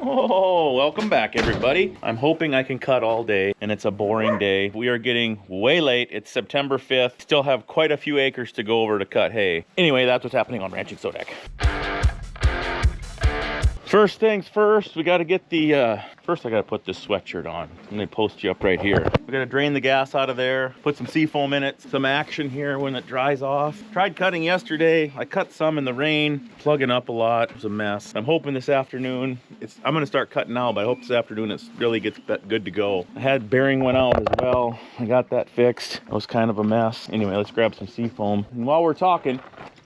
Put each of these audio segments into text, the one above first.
Oh, welcome back everybody. I'm hoping I can cut all day and it's a boring day. We are getting way late. It's September 5th. Still have quite a few acres to go over to cut hay. Anyway, that's what's happening on Ranching Sodak. First things first, we got to get the, first I got to put this sweatshirt on. I'm going to post you up right here. We got to drain the gas out of there, put some seafoam in it, some action here when it dries off. Tried cutting yesterday. I cut some in the rain, plugging up a lot. It was a mess. I'm hoping this afternoon, I'm going to start cutting now, but I hope this afternoon it really gets good to go. I had bearing went out as well. I got that fixed. It was kind of a mess. Anyway, let's grab some seafoam. And while we're talking,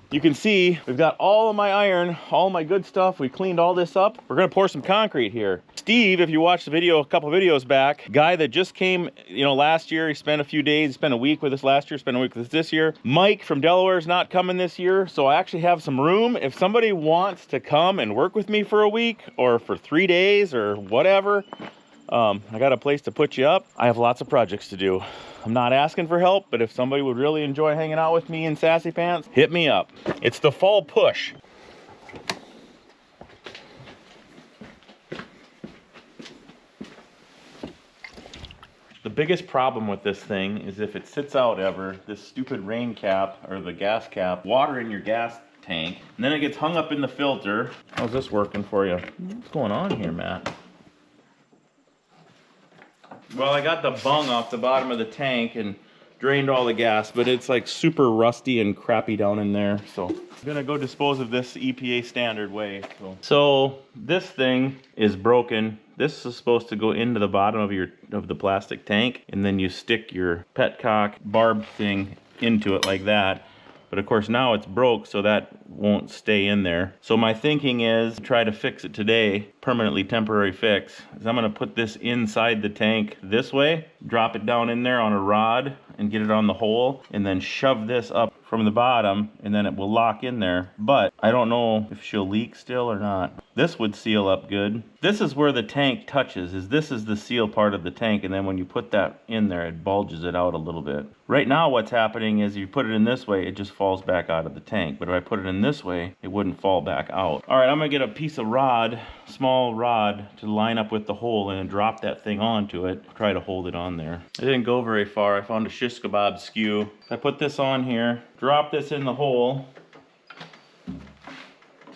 you can see we've got all of my iron, all my good stuff. We cleaned all this up. We're gonna pour some concrete here. Steve, if you watched the video a couple videos back, guy that just came, last year, he spent a few days, spent a week with us last year, spent a week with us this year. Mike from Delaware is not coming this year, so I actually have some room. If somebody wants to come and work with me for a week or for 3 days or whatever, I got a place to put you up. I have lots of projects to do. I'm not asking for help, but if somebody would really enjoy hanging out with me in Sassy Pants, hit me up. It's the fall push. The biggest problem with this thing is if it sits out ever, this stupid rain cap or the gas cap, water in your gas tank, and then it gets hung up in the filter. How's this working for you? What's going on here, Matt? Well, I got the bung off the bottom of the tank and drained all the gas, but it's like super rusty and crappy down in there. So I'm gonna go dispose of this EPA standard way. So this thing is broken. This is supposed to go into the bottom of the plastic tank, and then you stick your petcock barb thing into it like that. But of course now it's broke, so that won't stay in there. So my thinking is try to fix it today, permanently temporary fix, is I'm gonna put this inside the tank this way, drop it down in there on a rod and get it on the hole, and then shove this up from the bottom, and then it will lock in there. But I don't know if she'll leak still or not. This would seal up good. This is where the tank touches, this is the seal part of the tank, and then when you put that in there, it bulges it out a little bit. Right now what's happening is you put it in this way, it just falls back out of the tank. But if I put it in this way, it wouldn't fall back out. All right, I'm gonna get a piece of rod, small rod, to line up with the hole and then drop that thing onto it, try to hold it on there. I didn't go very far. I found a shish kebab skew. If I put this on here, drop this in the hole,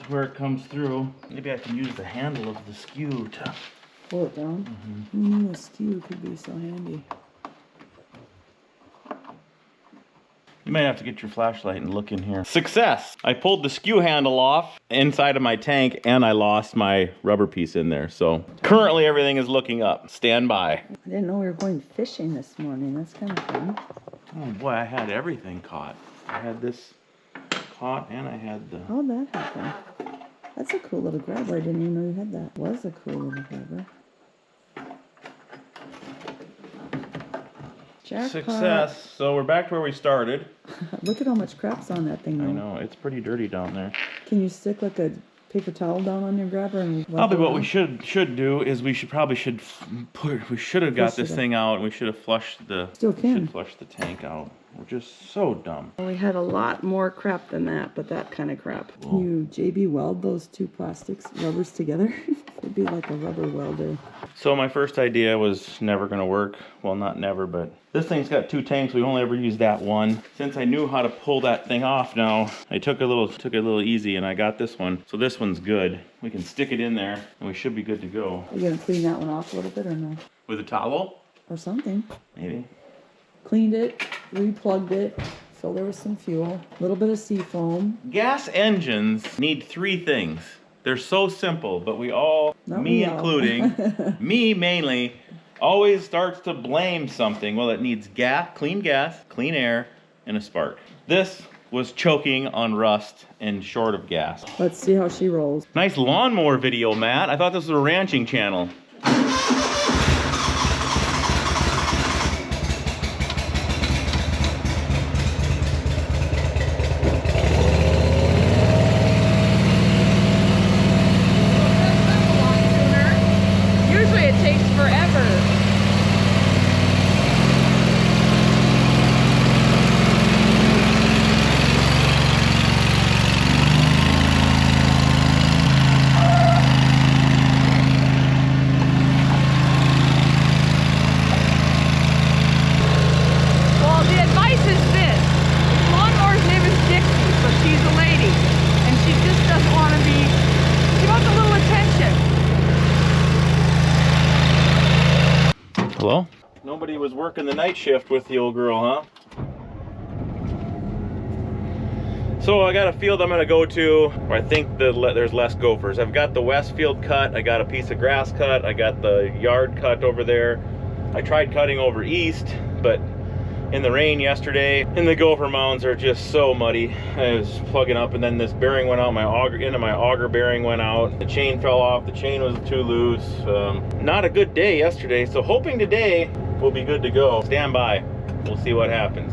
where it comes through. Maybe I can use the handle of the skew to pull it down. Who knew a skew could be so handy? You might have to get your flashlight and look in here. Success! I pulled the skew handle off inside of my tank and I lost my rubber piece in there. So currently everything is looking up. Stand by. I didn't know we were going fishing this morning. That's kind of fun. Oh boy, I had everything caught. I had this caught and I had the... How'd that happen? That's a cool little grabber. I didn't even know you had that. Was a cool little grabber. Jackpot. Success. So we're back to where we started. Look at how much crap's on that thing, though. I know, it's pretty dirty down there. Can you stick like a paper towel down on your grabber and probably what we should do is we should have got this thing out and we should have flushed the tank out. We're just so dumb. We had a lot more crap than that, but that kind of crap. Can you JB weld those two rubbers together? It'd be like a rubber welder. So my first idea was never gonna work. Well, not never, but this thing's got two tanks. We only ever used that one. Since I knew how to pull that thing off now, I took it a little easy and I got this one. So this one's good. We can stick it in there and we should be good to go. Are you gonna clean that one off a little bit or no? With a towel? Or something. Maybe. Cleaned it, replugged it, filled there with some fuel, a little bit of seafoam. Gas engines need three things. They're so simple, but we all, me including, me mainly, always starts to blame something. Well, it needs clean air, and a spark. This was choking on rust and short of gas. Let's see how she rolls. Nice lawnmower video, Matt. I thought this was a ranching channel. Hello? Nobody was working the night shift with the old girl, huh? So I got a field I'm gonna go to where I think there's less gophers. I've got the west field cut, I got a piece of grass cut, I got the yard cut over there. I tried cutting over east, but in the rain yesterday, and the gopher mounds are just so muddy. I was plugging up, and then this bearing went out, my auger bearing went out. The chain fell off, the chain was too loose. Not a good day yesterday, so hoping today will be good to go. Stand by, we'll see what happens.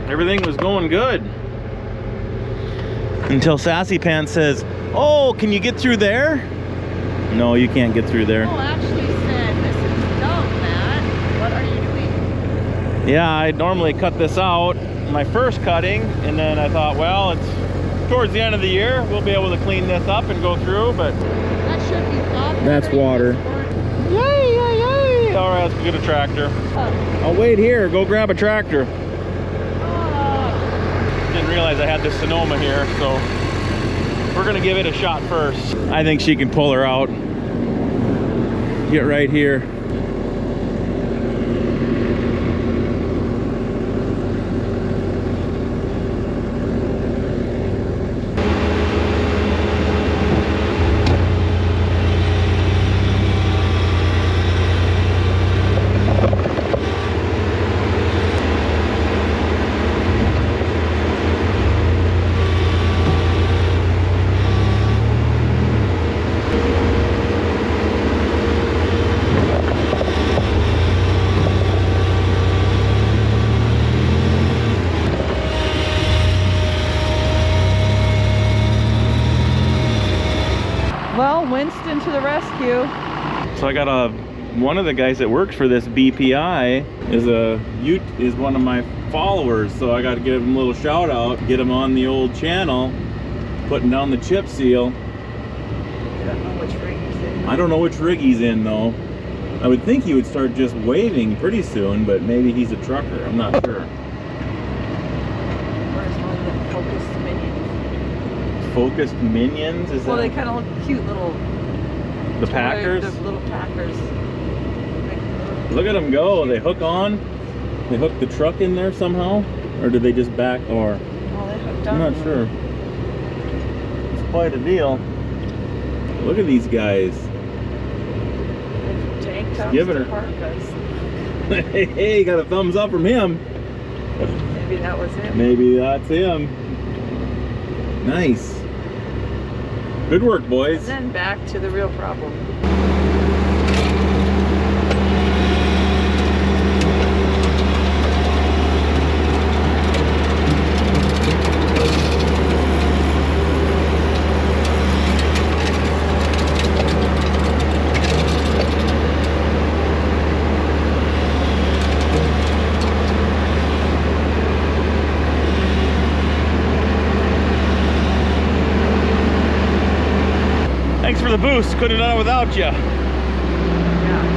Everything was going good until Sassy Pants says, "Oh, can you get through there?" No, you can't get through there. Oh, actually said, "This is dumb, Matt. What are you doing?" Yeah, I normally cut this out, my first cutting, and then I thought, well, it's towards the end of the year, we'll be able to clean this up and go through, but That should be thought. that's water. Yay, yay, yay! All right, let's go get a tractor. I'll wait here. Go grab a tractor. Didn't realize I had this Sonoma here, so we're gonna give it a shot first. I think she can pull her out. Get right here. Well, Winston to the rescue. So I got one of the guys that works for this BPI is one of my followers, so I got to give him a little shout out, get him on the old channel, putting down the chip seal. I don't know which rig he's in. I don't know which rig he's in though. I would think he would start just waving pretty soon, but maybe he's a trucker. I'm not sure. Where's one of the focused minions? Focused Minions? Is Well, that they kind of look cute little. the Packers? The little Packers. Look at them go. They hook on. They hook the truck in there somehow, or did they just back? Or Oh, they hooked on. I'm not sure. It's quite a deal. Look at these guys. Tank tops Giving to her. parkas. Hey, got a thumbs up from him. Maybe that was it. Maybe that's him. Nice. Good work, boys. And then back to the real problem. Thanks for the boost. Couldn't have done it without you. Yeah.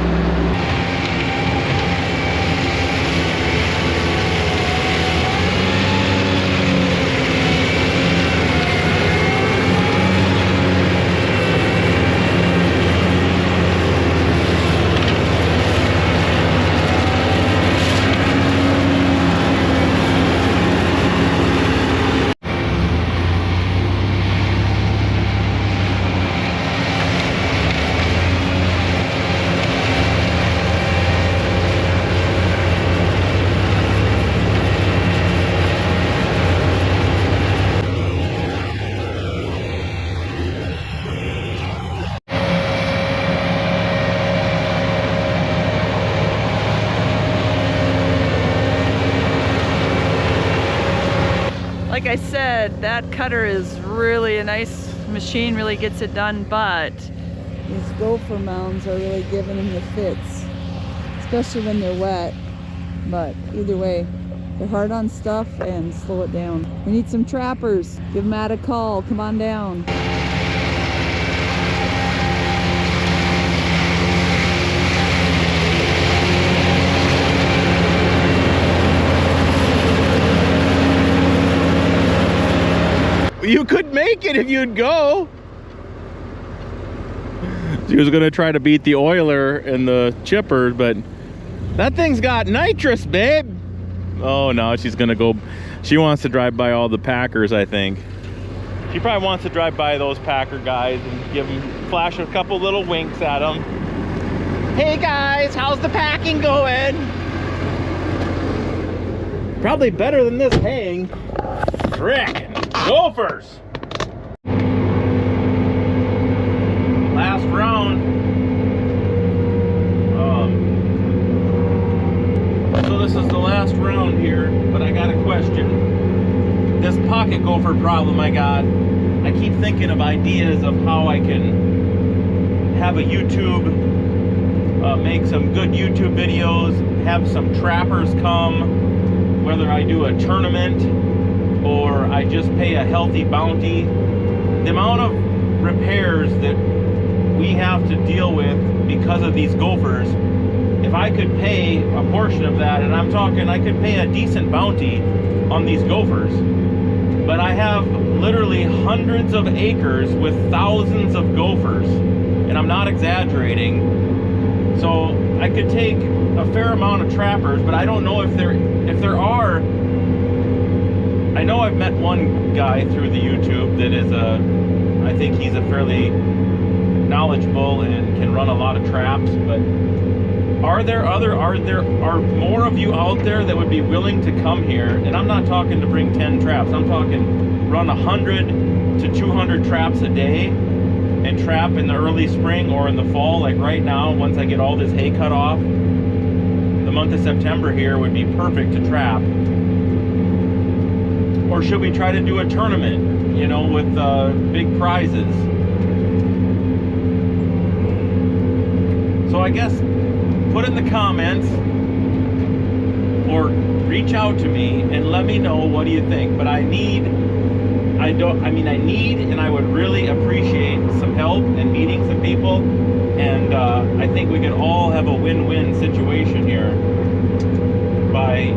Like I said, that cutter is really a nice machine, really gets it done, but these gopher mounds are really giving them the fits, especially when they're wet. But either way, They're hard on stuff and slow it down. We need some trappers. Give Matt a call. Come on down. You could make it if you'd go. She was gonna try to beat the oiler and the chipper, but that thing's got nitrous, babe. Oh no, she's gonna go. She wants to drive by all the packers, I think. She probably wants to drive by those packer guys and give them, flash a couple little winks at them. Hey guys, how's the packing going? Probably better than this hang. Frickin' Gophers! Last round. So this is the last round here, but I got a question. This pocket gopher problem I got, I keep thinking of ideas of how I can have a YouTube, make some good YouTube videos, have some trappers come, whether I do a tournament or I just pay a healthy bounty. The amount of repairs that we have to deal with because of these gophers, if I could pay a portion of that, and I'm talking I could pay a decent bounty on these gophers, but I have literally hundreds of acres with thousands of gophers, and I'm not exaggerating. So I could take a fair amount of trappers, but I don't know if there are. I know I've met one guy through the YouTube that is I think he's a fairly knowledgeable and can run a lot of traps, but are there more of you out there that would be willing to come here? And I'm not talking to bring 10 traps, I'm talking run 100 to 200 traps a day and trap in the early spring or in the fall. Like right now, once I get all this hay cut off, the month of September here would be perfect to trap. Or should we try to do a tournament, you know, with big prizes? So I guess put in the comments or reach out to me and let me know, what do you think? But I need and I would really appreciate some help and meeting some people, and I think we can all have a win-win situation here by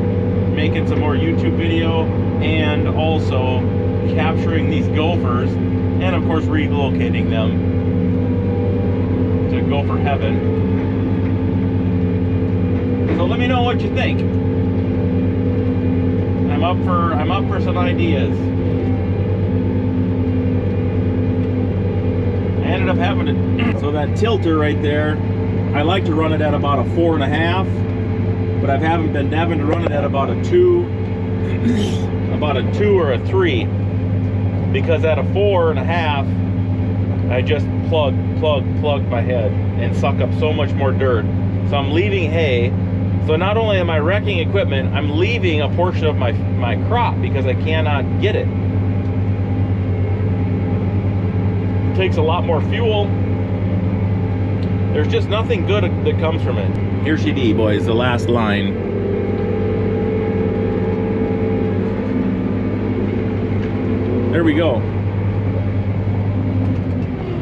making some more YouTube video and also capturing these gophers, and of course relocating them to gopher heaven. So let me know what you think. I'm up for some ideas. I ended up having to, so that tilter right there, I like to run it at about a 4.5, but I haven't been having to run it at about a 2, about a 2 or a 3, because at a 4.5, I just plug my head and suck up so much more dirt. So I'm leaving hay. So not only am I wrecking equipment, I'm leaving a portion of my crop because I cannot get it. It takes a lot more fuel. There's just nothing good that comes from it. Here she be, boys, the last line. There we go.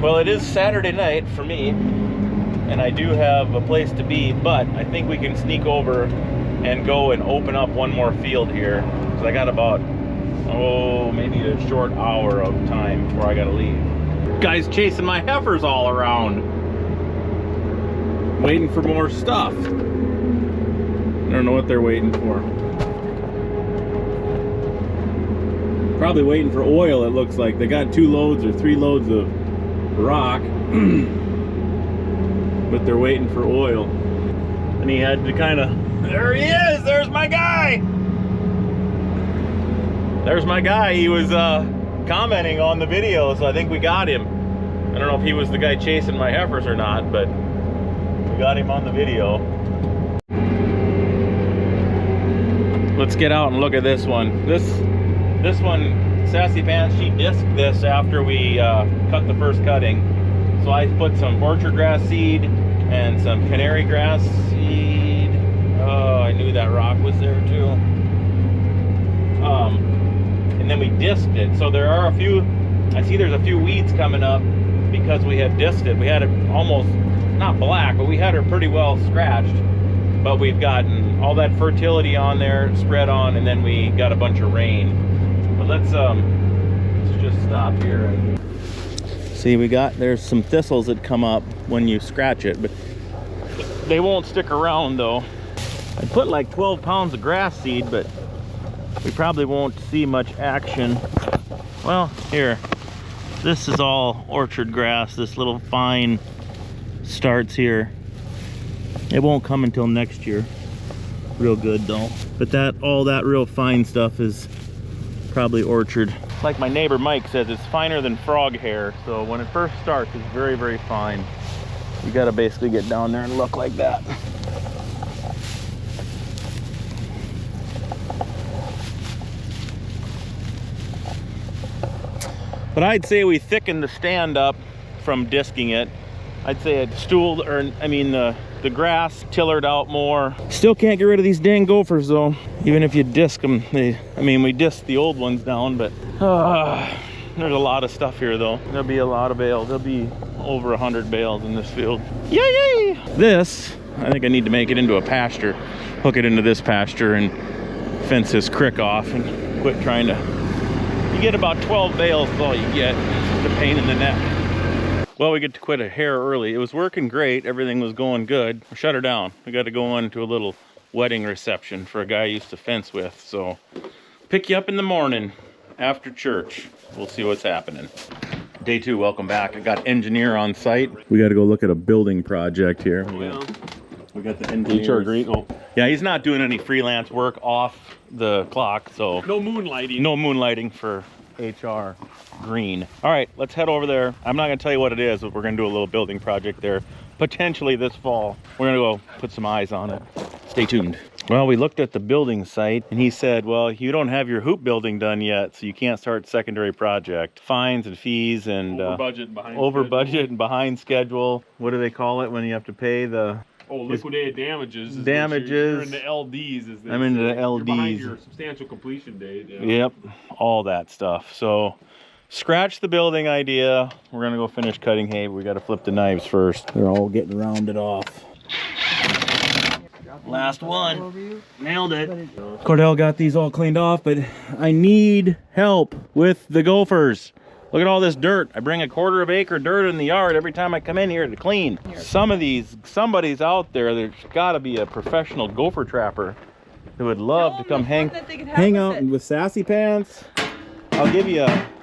Well, it is Saturday night for me, and I do have a place to be, but I think we can sneak over and go and open up one more field here. So I got about, maybe a short hour of time before I gotta leave. Guys chasing my heifers all around, waiting for more stuff. I don't know what they're waiting for. Probably waiting for oil, it looks like. They got 2 loads or 3 loads of rock. But they're waiting for oil. And he had to kind of, there he is, there's my guy. There's my guy. He was commenting on the video, so I think we got him. I don't know if he was the guy chasing my heifers or not, but we got him on the video. Let's get out and look at this one. This one, Sassy Pants, she disked this after we cut the first cutting. So I put some orchard grass seed and some canary grass seed. Oh, I knew that rock was there too. and then we disked it. So there are a few, I see there's a few weeds coming up because we had disked it. We had it almost, not black, but we had her pretty well scratched. But we've gotten all that fertility on there, spread on, and then we got a bunch of rain. But let's just stop here. And see, there's some thistles that come up when you scratch it, but they won't stick around though. I put like 12 pounds of grass seed, but we probably won't see much action. Well, here, this is all orchard grass. This little fine starts here. It won't come until next year. Real good though. But all that real fine stuff is probably orchard. Like my neighbor Mike says, it's finer than frog hair. So when it first starts, it's very, very fine. You gotta basically get down there and look like that. But I'd say we thickened the stand up from disking it. I'd say it the grass tillered out more. Still can't get rid of these dang gophers though. Even if you disc them, we disc the old ones down, but there's a lot of stuff here though. There'll be a lot of bales. There'll be over 100 bales in this field. Yay! This, I think I need to make it into a pasture. Hook it into this pasture and fence this crick off and quit trying to. You get about 12 bales is all you get. It's a pain in the neck. Well, we get to quit a hair early. It was working great. Everything was going good. Shut her down. We got to go on to a little wedding reception for a guy I used to fence with. So pick you up in the morning after church. We'll see what's happening. Day 2, welcome back. I got engineer on site. We got to go look at a building project here. We got the engineer. Great. Oh. Yeah, he's not doing any freelance work off the clock, so No moonlighting. no moonlighting for HR Green. All right, let's head over there. I'm not gonna tell you what it is, but we're gonna do a little building project there potentially this fall. We're gonna go put some eyes on it. Stay tuned. Well, we looked at the building site and he said, well, you don't have your hoop building done yet, so you can't start secondary project. Fines and fees and over budget and behind schedule. What do they call it when you have to pay the liquidated damages. Damages. You're in the LDs. I'm into the LDs. You're behind your substantial completion date. Yeah. Yep, all that stuff. So scratch the building idea. We're gonna go finish cutting hay, but we gotta flip the knives first. They're all getting rounded off. Last one. Nailed it. Cordell got these all cleaned off, but I need help with the gophers. Look at all this dirt. I bring a 1/4 acre dirt in the yard every time I come in here to clean. Some of these, somebody's out there, there's gotta be a professional gopher trapper who would love to come hang out with Sassy Pants.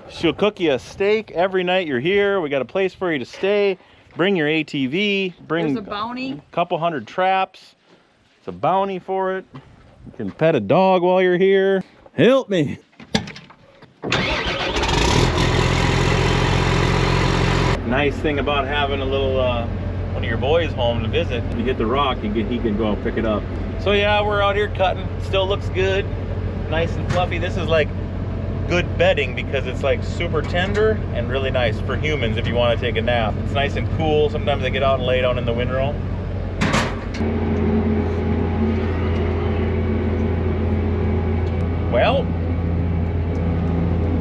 She'll cook you a steak every night you're here. We got a place for you to stay. Bring your ATV, bring There's a bounty. a couple hundred traps. It's a bounty for it. You can pet a dog while you're here. Help me. Nice thing about having a little one of your boys home to visit. If you get the rock, he can go out pick it up. So yeah, we're out here cutting. Still looks good, nice and fluffy. This is like good bedding because it's like super tender and really nice for humans if you want to take a nap. It's nice and cool. Sometimes I get out and lay down in the windrow. Well,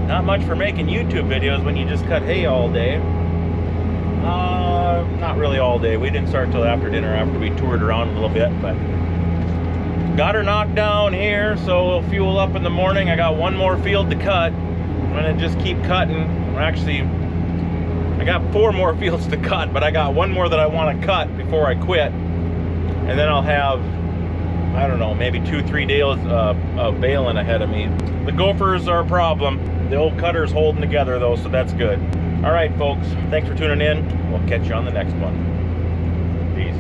not much for making YouTube videos when you just cut hay all day. Not really all day. We didn't start till after dinner, after we toured around a little bit, but got her knocked down here, so we'll fuel up in the morning. I got one more field to cut. I'm gonna just keep cutting. Actually, I got 4 more fields to cut, but I got one more that I want to cut before I quit, and then I'll have, I don't know, maybe 2-3 days of baling ahead of me. The gophers are a problem. The old cutter's holding together though, so that's good. All right, folks, thanks for tuning in. We'll catch you on the next one. Peace.